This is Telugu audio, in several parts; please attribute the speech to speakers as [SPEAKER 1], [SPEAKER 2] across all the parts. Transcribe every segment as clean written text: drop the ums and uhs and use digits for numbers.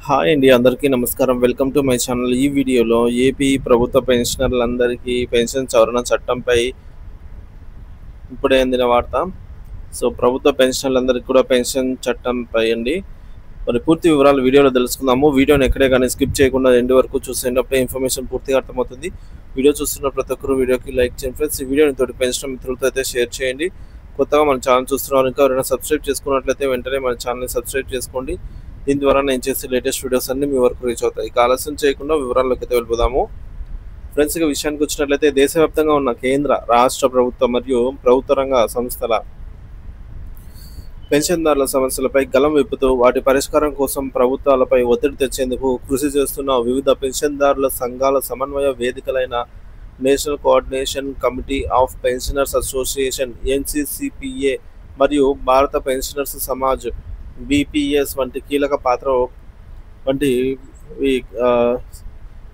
[SPEAKER 1] హాయ్ అండి. అందరికీ నమస్కారం. Welcome to my channel. ఈ వీడియోలో ఏపీ ప్రభుత్వ పెన్షనర్లందరికీ పెన్షన్ సవరణ చట్టంపై ఇప్పుడే అందిన వార్త. ప్రభుత్వ పెన్షనర్లందరికీ కూడా పెన్షన్ చట్టంపై అండి. మరి పూర్తి వివరాలు వీడియోలో తెలుసుకుందాము. వీడియోని ఎక్కడే కానీ స్కిప్ చేయకుండా ఎండ్ వరకు చూసేటప్పుడే ఇన్ఫర్మేషన్ పూర్తిగా అర్థమవుతుంది. వీడియో చూస్తున్న ప్రతి ఒక్కరు వీడియోకి లైక్ చేయండి ఫ్రెండ్స్. ఈ వీడియోని తోటి పెన్షన్ మిత్రులతో అయితే షేర్ చేయండి. కొత్తగా మన ఛానల్ చూస్తున్నారు, ఇంకా ఎవరైనా సబ్స్క్రైబ్ చేసుకున్నట్లయితే వెంటనే మన ఛానల్ని సబ్స్క్రైబ్ చేసుకోండి. దీని ద్వారా నేను చేసే లేటెస్ట్ వీడియోస్ అన్ని మీ వరకు రీచ్ అవుతాయి. ఇక ఆలస్యం చేయకుండా వివరాల్లోకి అయితే వెళ్ళిపోదాము. ఫ్రెండ్స్, ఇక విషయానికి వచ్చినట్లయితే దేశవ్యాప్తంగా ఉన్న కేంద్ర, రాష్ట్ర ప్రభుత్వ మరియు ప్రభుత్వ రంగ సంస్థల పెన్షన్దారుల సమస్యలపై గలం విప్పుతూ వాటి పరిష్కారం కోసం ప్రభుత్వాలపై ఒత్తిడి తెచ్చేందుకు కృషి చేస్తున్న వివిధ పెన్షన్దారుల సంఘాల సమన్వయ వేదికలైన national coordination committee of pensioners association NCCPA మరియు భారత పెన్షనర్స్ సమాజ్ బీపీఎస్ వంటి కీలక పాత్ర వంటి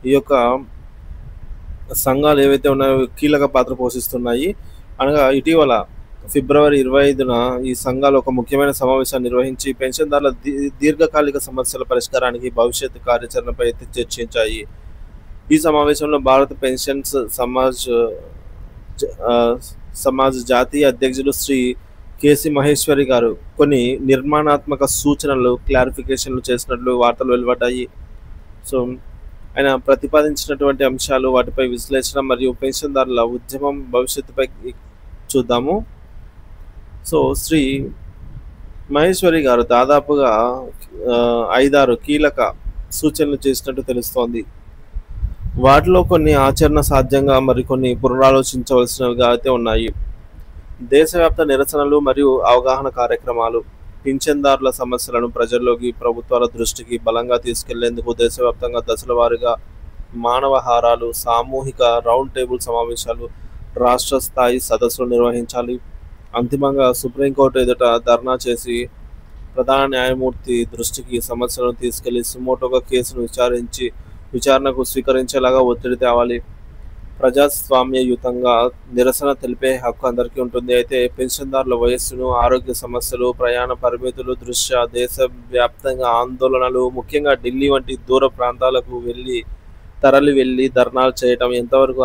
[SPEAKER 1] ఈ యొక్క సంఘాలు ఏవైతే ఉన్నాయో కీలక పాత్ర పోషిస్తున్నాయి. అనగా ఇటీవల ఫిబ్రవరి 25న ఈ సంఘాలు ఒక ముఖ్యమైన సమావేశాన్ని నిర్వహించి పెన్షన్దారుల దీర్ఘకాలిక సమస్యల పరిష్కారానికి భవిష్యత్తు కార్యాచరణపై చర్చించాయి. ఈ సమావేశంలో భారత పెన్షన్స్ సమాజ్ జాతీయ అధ్యక్షులు శ్రీ కేసి మహేశ్వరి గారు కొన్ని నిర్మాణాత్మక సూచనలు, క్లారిఫికేషన్లు చేసినట్లు వార్తలు వెలువడ్డాయి. ఆయన ప్రతిపాదించినటువంటి అంశాలు, వాటిపై విశ్లేషణ మరియు పెన్షన్దారుల ఉద్యమం భవిష్యత్తుపై చూద్దాము. శ్రీ మహేశ్వరి గారు దాదాపుగా 5-6 కీలక సూచనలు చేసినట్టు తెలుస్తోంది. వాటిలో కొన్ని ఆచరణ సాధ్యంగా, మరికొన్ని పునరాలోచించవలసినవిగా అయితే ఉన్నాయి. దేశవ్యాప్త నిరసనలు మరియు అవగాహన కార్యక్రమాలు. పింఛన్దారుల సమస్యలను ప్రజల్లోకి, ప్రభుత్వాల దృష్టికి బలంగా తీసుకెళ్లేందుకు దేశవ్యాప్తంగా దశల వారీగా మానవహారాలు, సామూహిక రౌండ్ టేబుల్ సమావేశాలు, రాష్ట్ర స్థాయి సదస్సులు నిర్వహించాలి. అంతిమంగా సుప్రీంకోర్టు ఎదుట ధర్నా చేసి ప్రధాన న్యాయమూర్తి దృష్టికి సమస్యలను తీసుకెళ్లి సుమోటోగా కేసును విచారణకు స్వీకరించేలాగా ఒత్తిడి తేవాలి. ప్రజాస్వామ్యయుతంగా నిరసన తెలిపే హక్కు అందరికీ ఉంటుంది. అయితే పెన్షన్దారుల వయస్సును, ఆరోగ్య సమస్యలు, ప్రయాణ పరిమితులు దృష్ట్యా దేశవ్యాప్తంగా ఆందోళనలు, ముఖ్యంగా ఢిల్లీ వంటి దూర ప్రాంతాలకు తరలి వెళ్ళి ధర్నాలు చేయటం ఎంతవరకు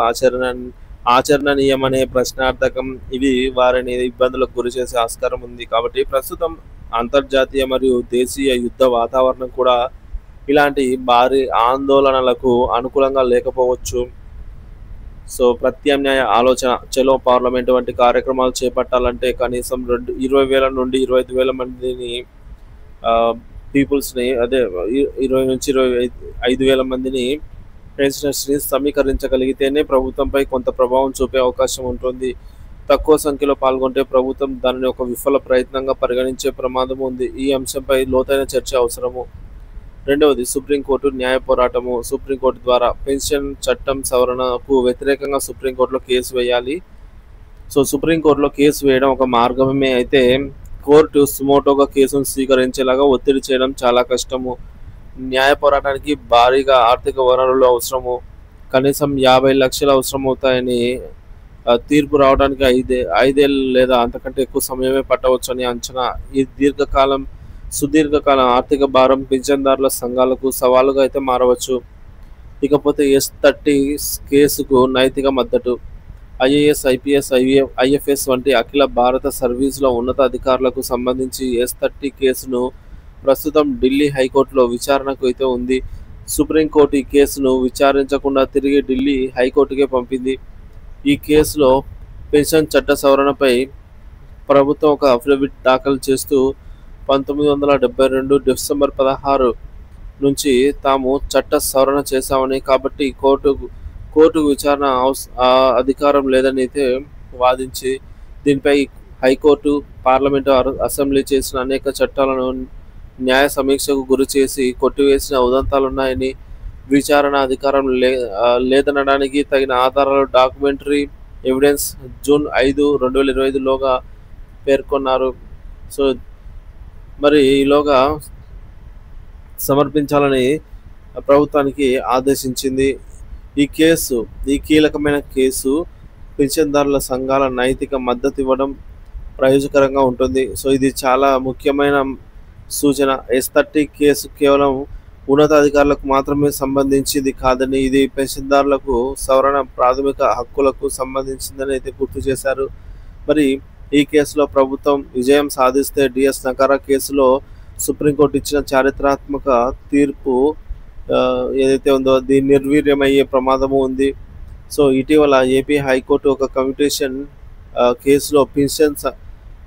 [SPEAKER 1] ఆచరణీయమనే ప్రశ్నార్థకం. ఇవి వారిని ఇబ్బందులకు గురి చేసే ఆస్కారం ఉంది. కాబట్టి ప్రస్తుతం అంతర్జాతీయ మరియు దేశీయ యుద్ధ వాతావరణం కూడా ఇలాంటి భారీ ఆందోళనలకు అనుకూలంగా లేకపోవచ్చు. ప్రత్యామ్నాయ ఆలోచన, చలో పార్లమెంట్ వంటి కార్యక్రమాలు చేపట్టాలంటే కనీసం 20,000 నుండి 25,000 మందిని పీపుల్స్ని, అదే 20 నుంచి 25,000 మందిని పెన్షనర్స్ని సమీకరించగలిగితేనే ప్రభుత్వంపై కొంత ప్రభావం చూపే అవకాశం ఉంటుంది. తక్కువ సంఖ్యలో పాల్గొంటే ప్రభుత్వం దానిని ఒక విఫల ప్రయత్నంగా పరిగణించే ప్రమాదం ఉంది. ఈ అంశంపై లోతైన చర్చ అవసరము. రెండవది, సుప్రీంకోర్టు న్యాయ పోరాటము. సుప్రీంకోర్టు ద్వారా పెన్షన్ చట్టం సవరణకు వ్యతిరేకంగా సుప్రీంకోర్టులో కేసు వేయాలి. సుప్రీంకోర్టులో కేసు వేయడం ఒక మార్గమే. అయితే కోర్టు సుమోటోగా కేసును స్వీకరించేలాగా ఒత్తిడి చేయడం చాలా కష్టము. న్యాయ పోరాటానికి భారీగా ఆర్థిక వనరులు అవసరము. కనీసం 50 లక్షలు అవసరమవుతాయని, తీర్పు రావడానికి 5 ఏళ్ళు లేదా అంతకంటే ఎక్కువ సమయమే పట్టవచ్చని అంచనా. ఈ సుదీర్ఘకాలం ఆర్థిక భారం పింఛన్దారుల సంఘాలకు సవాలుగా అయితే మారవచ్చు. ఇకపోతే S30 కేసుకు నైతిక మద్దతు. IAS, IPS, IFS వంటి అఖిల భారత సర్వీసుల ఉన్నత అధికారులకు సంబంధించి S30 కేసును ప్రస్తుతం ఢిల్లీ హైకోర్టులో విచారణకు అయితే ఉంది. సుప్రీంకోర్టు ఈ కేసును విచారించకుండా తిరిగి ఢిల్లీ హైకోర్టుకే పంపింది. ఈ కేసులో పెన్షన్ చట్ట సవరణపై ప్రభుత్వం ఒక అఫిడవిట్ దాఖలు చేస్తూ 1972 డిసెంబర్ 16 నుంచి తాము చట్ట సవరణ చేశామని, కాబట్టి కోర్టుకు విచారణ అధికారం లేదని అయితే వాదించి, దీనిపై హైకోర్టు, పార్లమెంటు, అసెంబ్లీ చేసిన అనేక చట్టాలను న్యాయ సమీక్షకు గురి చేసి కొట్టివేసిన ఉదంతాలున్నాయని, విచారణ అధికారం లేదనడానికి తగిన ఆధారాలు, డాక్యుమెంటరీ ఎవిడెన్స్ జూన్ 5, 2025లోగా పేర్కొన్నారు. మరి ఈలోగా సమర్పించాలని ప్రభుత్వానికి ఆదేశించింది. ఈ కీలకమైన కేసు పెన్షన్దారుల సంఘాల నైతిక మద్దతు ఇవ్వడం ప్రయోజకరంగా ఉంటుంది. ఇది చాలా ముఖ్యమైన సూచన. S30 కేసు కేవలం ఉన్నతాధికారులకు మాత్రమే సంబంధించింది కాదని, ఇది పెన్షన్దారులకు సవరణ ప్రాథమిక హక్కులకు సంబంధించిందని అయితే గుర్తు చేశారు. మరి ఈ కేసులో ప్రభుత్వం విజయం సాధిస్తే డిఎస్ నకారా కేసులో సుప్రీంకోర్టు ఇచ్చిన చారిత్రాత్మక తీర్పు ఏదైతే ఉందో దీని నిర్వీర్యమయ్యే ప్రమాదము ఉంది. సో ఇటీవల ఏపీ హైకోర్టు ఒక కమ్యూటేషన్ కేసులో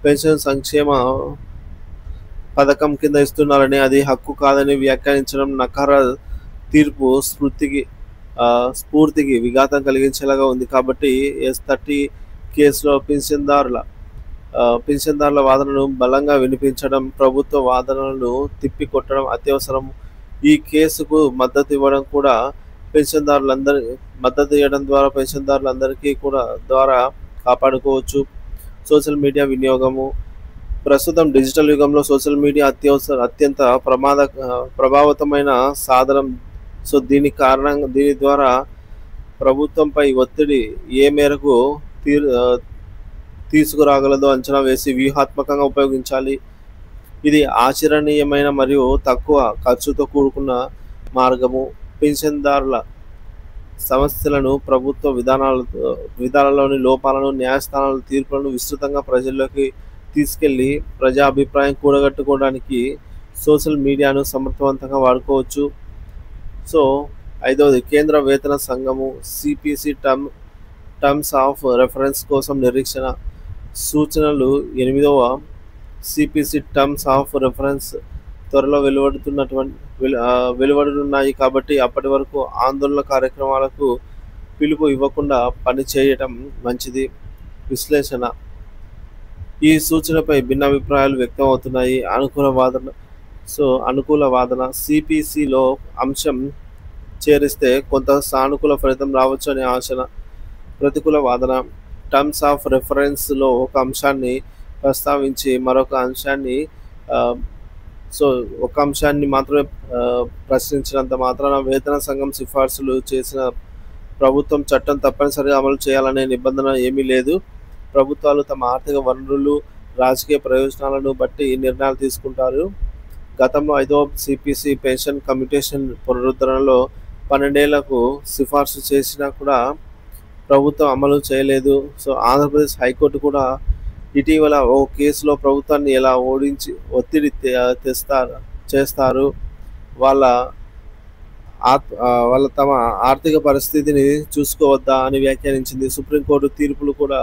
[SPEAKER 1] పెన్షన్ సంక్షేమ పథకం కింద ఇస్తున్నారని, అది హక్కు కాదని వ్యాఖ్యానించడం నకారా తీర్పు స్ఫూర్తికి విఘాతం కలిగించేలాగా ఉంది. కాబట్టి S30 కేసులో పింఛన్దారుల వాదనను బలంగా వినిపించడం, ప్రభుత్వ వాదనలను తిప్పికొట్టడం అత్యవసరం. ఈ కేసుకు మద్దతు ఇవ్వడం ద్వారా పెన్షన్దారులందరికీ కూడా ద్వారా కాపాడుకోవచ్చు. సోషల్ మీడియా వినియోగము. ప్రస్తుతం డిజిటల్ యుగంలో సోషల్ మీడియా అత్యంత ప్రభావితమైన సాధనం. సో దీని ద్వారా ప్రభుత్వంపై ఒత్తిడి ఏ మేరకు తీసుకురాగలదో అంచనా వేసి వ్యూహాత్మకంగా ఉపయోగించాలి. ఇది ఆచరణీయమైన మరియు తక్కువ ఖర్చుతో కూడుకున్న మార్గము. పెన్షన్దారుల సమస్యలను, ప్రభుత్వ విధానాల్లోని లోపాలను, న్యాయస్థానాల తీర్పులను విస్తృతంగా ప్రజల్లోకి తీసుకెళ్లి ప్రజా అభిప్రాయం కూడగట్టుకోవడానికి సోషల్ మీడియాను సమర్థవంతంగా వాడుకోవచ్చు. సో 5వది కేంద్ర వేతన సంఘము CPC టర్మ్స్ ఆఫ్ రెఫరెన్స్ కోసం నిరీక్షణ. సూచనలు 8వ CPC టర్మ్స్ ఆఫ్ రెఫరెన్స్ త్వరలో వెలువడనున్నాయి. కాబట్టి అప్పటి వరకు ఆందోళన కార్యక్రమాలకు పిలుపు ఇవ్వకుండా పనిచేయటం మంచిది. విశ్లేషణ. ఈ సూచనపై భిన్నాభిప్రాయాలు వ్యక్తం అవుతున్నాయి. అనుకూల వాదన CPCలో అంశం చేరిస్తే కొంత సానుకూల ఫలితం రావచ్చు అనే ఆశన. ప్రతికూల వాదన టర్మ్స్ ఆఫ్ రెఫరెన్స్లో ఒక అంశాన్ని ప్రస్తావించి మరొక అంశాన్ని ఒక అంశాన్ని మాత్రమే ప్రశ్నించినంత మాత్రాన వేతన సంఘం సిఫార్సులు చేసిన ప్రభుత్వం చట్టం తప్పనిసరిగా అమలు చేయాలనే నిబంధన ఏమీ లేదు. ప్రభుత్వాలు తమ ఆర్థిక వనరులు, రాజకీయ ప్రయోజనాలను బట్టి నిర్ణయాలు తీసుకుంటారు. గతంలో 5వ CPC పెన్షన్ కమ్యూటేషన్ పునరుద్ధరణలో 12 ఏళ్లకు సిఫార్సు చేసినా కూడా ప్రభుత్వం అమలు చేయలేదు. సో ఆంధ్రప్రదేశ్ హైకోర్టు కూడా ఇటీవల ఓ కేసులో ప్రభుత్వాన్ని ఎలా ఓడించి ఒత్తిడి చేస్తారు, వాళ్ళ తమ ఆర్థిక పరిస్థితిని చూసుకోవద్దా అని వ్యాఖ్యానించింది. సుప్రీంకోర్టు తీర్పులు కూడా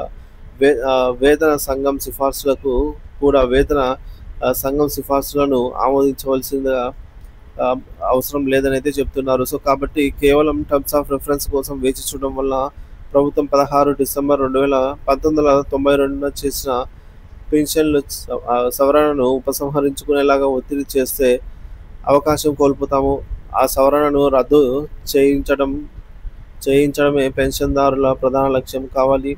[SPEAKER 1] వేతన సంఘం సిఫార్సులను ఆమోదించవలసిందిగా అవసరం లేదని అయితే చెప్తున్నారు. సో కాబట్టి కేవలం టర్మ్స్ ఆఫ్ రెఫరెన్స్ కోసం వేచి చూడడం వల్ల ప్రభుత్వం 16 డిసెంబర్ 1992 చేసిన పెన్షన్ల సవరణను ఉపసంహరించుకునేలాగా ఒత్తిడి చేస్తే అవకాశం కోల్పోతాము. ఆ సవరణను రద్దు చేయించడమే పెన్షన్దారుల ప్రధాన లక్ష్యం కావాలి.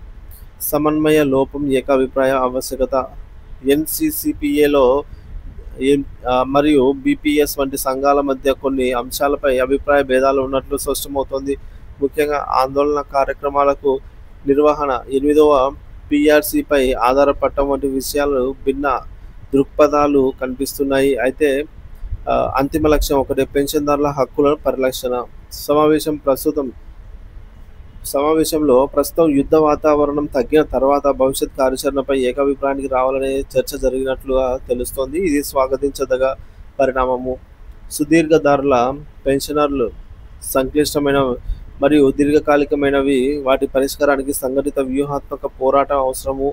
[SPEAKER 1] సమన్వయ లోపం, ఏకాభిప్రాయ ఆవశ్యకత. NCCPAలో మరియు BPS వంటి సంఘాల మధ్య కొన్ని అంశాలపై అభిప్రాయ భేదాలు ఉన్నట్లు స్పష్టమవుతోంది. ముఖ్యంగా ఆందోళన కార్యక్రమాలకు నిర్వహణ, 8వ PRCపై ఆధారపడటం వంటి విషయాలు భిన్న దృక్పథాలు కనిపిస్తున్నాయి. అయితే అంతిమ లక్ష్యం ఒకటే, పెన్షన్దారుల హక్కుల పరిరక్షణ. సమావేశంలో ప్రస్తుతం యుద్ధ వాతావరణం తగ్గిన తర్వాత భవిష్యత్ కార్యాచరణపై ఏకాభిప్రాయానికి రావాలనే చర్చ జరిగినట్లుగా తెలుస్తోంది. ఇది స్వాగతించదగ పరిణామము. సుదీర్ఘదారుల పెన్షనర్లు సంక్లిష్టమైన మరియు దీర్ఘకాలికమైనవి, వాటి పరిష్కారానికి సంఘటిత వ్యూహాత్మక పోరాటం అవసరము.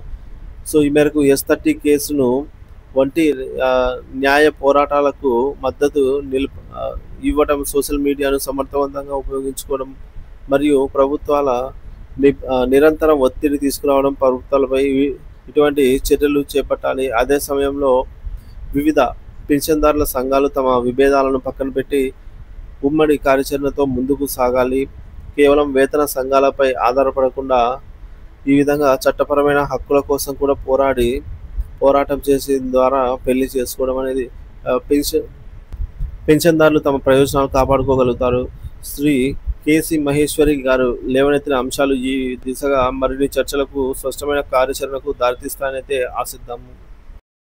[SPEAKER 1] సో ఈ మేరకు S30 కేసును వంటి న్యాయ పోరాటాలకు మద్దతు ఇవ్వడం, సోషల్ మీడియాను సమర్థవంతంగా ఉపయోగించుకోవడం మరియు ప్రభుత్వాల నిరంతరం ఒత్తిడి తీసుకురావడం, ప్రభుత్వాలపై ఇటువంటి చర్యలు చేపట్టాలి. అదే సమయంలో వివిధ పెన్షన్దారుల సంఘాలు తమ విభేదాలను పక్కన పెట్టి ఉమ్మడి కార్యాచరణతో ముందుకు సాగాలి. కేవలం వేతన సంఘాలపై ఆధారపడకుండా ఈ విధంగా చట్టపరమైన హక్కుల కోసం కూడా పోరాటం చేసే ద్వారా పెళ్లి చేసుకోవడం అనేది పెన్షన్దారులు తమ ప్రయోజనాలు కాపాడుకోగలుగుతారు. శ్రీ KC మహేశ్వరి గారు లేవనెత్తిన అంశాలు ఈ దిశగా మరిన్ని చర్చలకు, స్పష్టమైన కార్యాచరణకు దారితీస్తాయనైతే ఆశిద్దాము.